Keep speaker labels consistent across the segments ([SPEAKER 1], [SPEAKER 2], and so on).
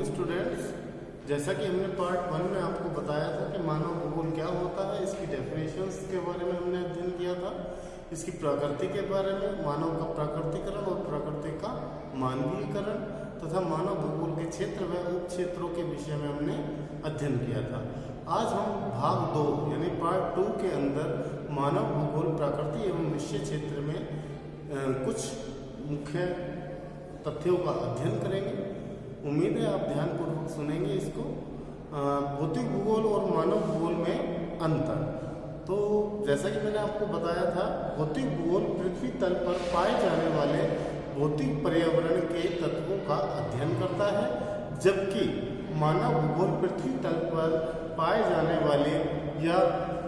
[SPEAKER 1] Students, जैसा कि हमने पार्ट 1 में आपको बताया था कि मानव भूगोल क्या होता है, इसकी डेफिनेशंस के बारे में हमने अध्ययन किया था, इसकी प्रकृति के बारे में, मानव का प्राकृतिकरण और प्रकृति का मानवीयकरण तथा मानव भूगोल के क्षेत्र व उप क्षेत्रों के विषय में हमने अध्ययन किया था। आज हम भाग 2 यानी पार्ट 2 के अंदर मानव भूगोल प्राकृतिक एवं निश्चय क्षेत्र में कुछ मुख्य तथ्यों का अध्ययन करेंगे। उम्मीद है आप ध्यानपूर्वक सुनेंगे इसको। भौतिक भूगोल और मानव भूगोल में अंतर। तो जैसा कि मैंने आपको बताया था, भौतिक भूगोल पृथ्वी तल पर पाए जाने वाले भौतिक पर्यावरण के तत्वों का अध्ययन करता है, जबकि मानव भूगोल पृथ्वी तल पर पाए जाने वाले या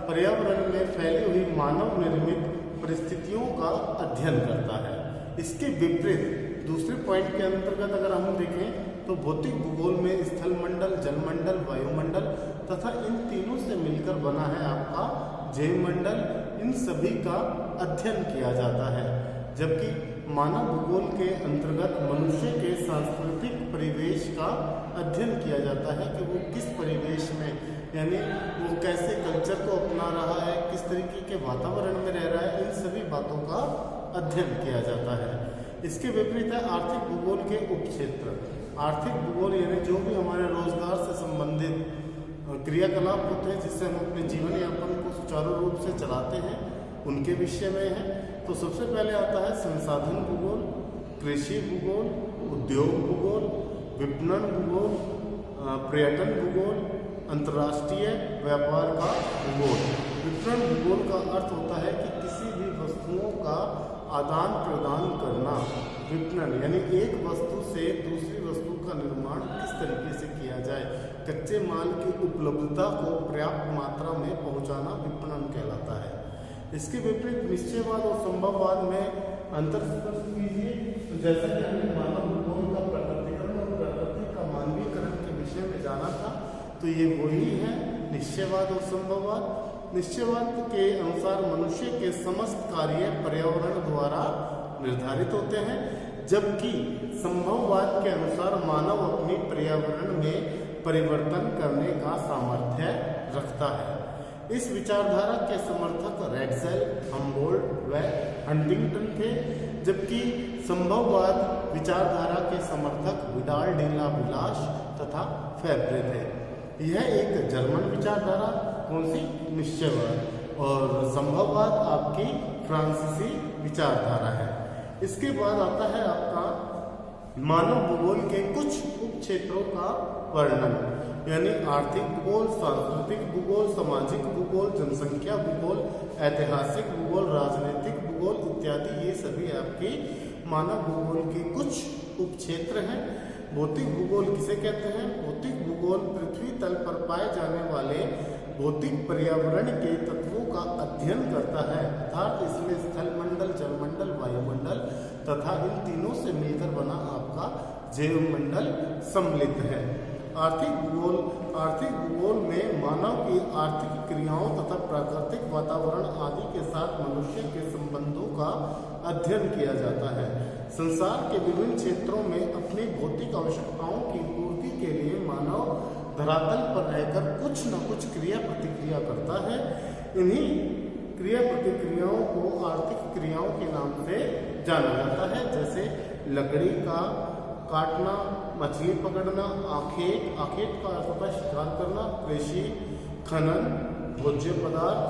[SPEAKER 1] पर्यावरण में फैली हुई मानव निर्मित परिस्थितियों का अध्ययन करता है। इसके विपरीत दूसरे पॉइंट के अंतर्गत अगर हम देखें तो भौतिक भूगोल में स्थल मंडल, जलमंडल, वायुमंडल तथा इन तीनों से मिलकर बना है आपका जैवमंडल, इन सभी का अध्ययन किया जाता है। जबकि मानव भूगोल के अंतर्गत मनुष्य के सांस्कृतिक परिवेश का अध्ययन किया जाता है कि वो किस परिवेश में, यानी वो कैसे कल्चर को अपना रहा है, किस तरीके के वातावरण में रह रहा है, इन सभी बातों का अध्ययन किया जाता है। इसके विपरीत है आर्थिक भूगोल के उपक्षेत्र। आर्थिक भूगोल यानी जो भी हमारे रोजगार से संबंधित क्रियाकलाप होते हैं, जिससे हम अपने जीवन यापन को सुचारू रूप से चलाते हैं, उनके विषय में है। तो सबसे पहले आता है संसाधन भूगोल, कृषि भूगोल, उद्योग भूगोल, विपणन भूगोल, पर्यटन भूगोल, अंतर्राष्ट्रीय व्यापार का भूगोल। विपणन भूगोल का अर्थ होता है कि किसी भी वस्तुओं का आदान प्रदान करना। विपणन यानी एक वस्तु से दूसरी वस्तु का निर्माण किस तरीके से किया जाए, कच्चे माल की उपलब्धता को पर्याप्त मात्रा में पहुंचाना विपणन कहलाता है। इसके विपरीत निश्चयवाद और संभववाद में अंतर कीजिए। तो जैसा कि हमने मानव भूगोल का प्राकृतिकरण और प्रकृति का मानवीयकरण के विषय में जाना था, तो ये वही है निश्चयवाद और संभववाद। निश्चयवाद के अनुसार मनुष्य के समस्त कार्य पर्यावरण द्वारा निर्धारित होते हैं, जबकि संभववाद के अनुसार मानव अपनी पर्यावरण में परिवर्तन करने का सामर्थ्य रखता है। इस विचारधारा के समर्थक रेडसेल, हम्बोल्ट व हंटिंगटन थे, जबकि संभववाद विचारधारा के समर्थक विडाल डी ला विलास तथा फैब्रे थे। यह एक जर्मन विचारधारा, कौन सी, निश्चयवाद, और संभववाद आपकी फ्रांसीसी विचारधारा है। इसके बाद आता है आपका मानव भूगोल के कुछ उप क्षेत्रों का वर्णन, यानी आर्थिक भूगोल, सांस्कृतिक भूगोल, सामाजिक भूगोल, जनसंख्या भूगोल, ऐतिहासिक भूगोल, राजनीतिक भूगोल इत्यादि। ये सभी आपके मानव भूगोल के कुछ उप क्षेत्र हैं। भौतिक भूगोल किसे कहते हैं? भौतिक भूगोल पृथ्वी तल पर पाए जाने वाले भौतिक पर्यावरण के तत्वों का अध्ययन करता है, अर्थात इसमें स्थल मंडल, जलमंडल, वायुमंडल तथा इन तीनों से मिलकर बना आपका जैवमंडल सम्मिलित है। आर्थिक भूगोल में मानव की आर्थिक क्रियाओं तथा प्राकृतिक वातावरण आदि के साथ मनुष्य के संबंधों का अध्ययन किया जाता है। संसार के विभिन्न क्षेत्रों में अपनी भौतिक आवश्यकताओं की पूर्ति के लिए मानव धरातल पर रहकर कुछ न कुछ क्रिया प्रतिक्रिया करता है। इन्हीं क्रिया प्रतिक्रियाओं को आर्थिक क्रियाओं के नाम से जाना जाता है, जैसे लकड़ी का काटना, मछली पकड़ना, आखेट का अर्थ होता है शिकार करना, कृषि, खनन, भोज्य पदार्थ,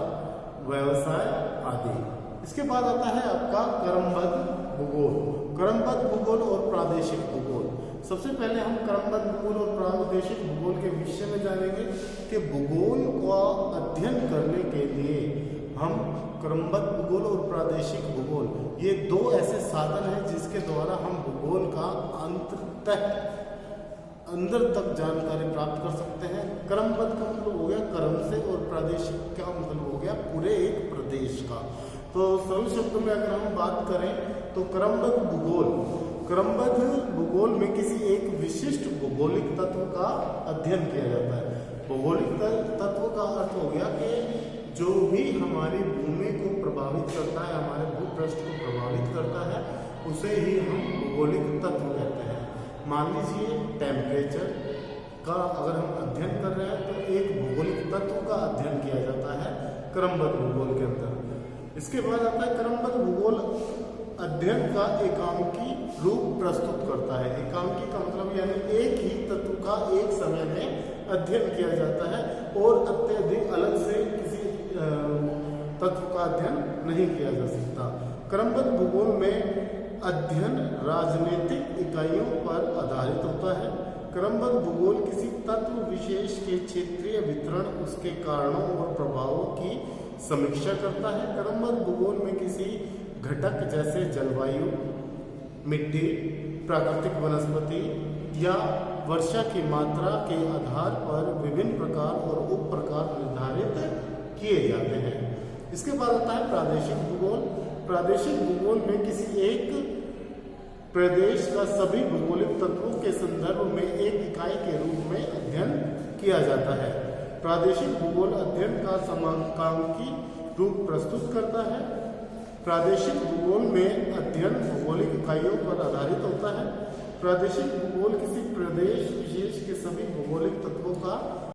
[SPEAKER 1] व्यवसाय आदि। इसके बाद आता है आपका क्रमबद्ध भूगोल, क्रमबद्ध भूगोल और प्रादेशिक भूगोल। सबसे पहले हम क्रमबद्ध भूगोल और प्रादेशिक भूगोल के विषय में जानेंगे कि भूगोल का अध्ययन करने के लिए हम क्रमबद्ध भूगोल और प्रादेशिक भूगोल, ये दो ऐसे साधन हैं जिसके द्वारा हम भूगोल का अंदर तक जानकारी प्राप्त कर सकते हैं। क्रमबद्ध का मतलब हो गया क्रम से, और प्रादेशिक का मतलब हो गया पूरे एक प्रदेश का। तो सरल शब्दों में अगर हम बात करें तो क्रमबद्ध भूगोल में किसी एक विशिष्ट भौगोलिक तत्व का अध्ययन किया जाता है। भौगोलिक तत्व का अर्थ हो गया कि जो भी हमारी भूमि को प्रभावित करता है, हमारे भूपृष्ठ को प्रभावित करता है, उसे ही हम भौगोलिक तत्व कहते हैं। मान लीजिए टेम्परेचर, का अगर हम अध्ययन कर रहे हैं तो एक भौगोलिक तत्व का अध्ययन किया जाता है क्रमबद्ध भूगोल के अंदर। इसके बाद आता है क्रमबद्ध भूगोल अध्ययन का एकांकी रूप प्रस्तुत करता है। एकांकी का मतलब यानी एक ही तत्व का एक समय में अध्ययन किया जाता है और अत्यधिक अलग से किसी तत्व का अध्ययन नहीं किया जा सकता। क्रमबद्ध भूगोल में अध्ययन राजनीतिक इकाइयों पर आधारित होता है। क्रमबद्ध भूगोल किसी तत्व विशेष के क्षेत्रीय वितरण, उसके कारणों और प्रभावों की समीक्षा करता है। क्रमबद्ध भूगोल में किसी घटक जैसे जलवायु, मिट्टी, प्राकृतिक वनस्पति या वर्षा की मात्रा के आधार पर विभिन्न प्रकार और उप प्रकार निर्धारित किए जाते हैं। इसके बाद आता है प्रादेशिक भूगोल। प्रादेशिक भूगोल में किसी एक प्रदेश का सभी भौगोलिक तत्वों के संदर्भ में एक इकाई के रूप में अध्ययन किया जाता है। प्रादेशिक भूगोल अध्ययन का समांकांकी रूप प्रस्तुत करता है। प्रादेशिक भूगोल में अध्ययन भौगोलिक इकाइयों पर आधारित होता है। प्रादेशिक भूगोल किसी प्रदेश विशेष के सभी भौगोलिक तत्वों का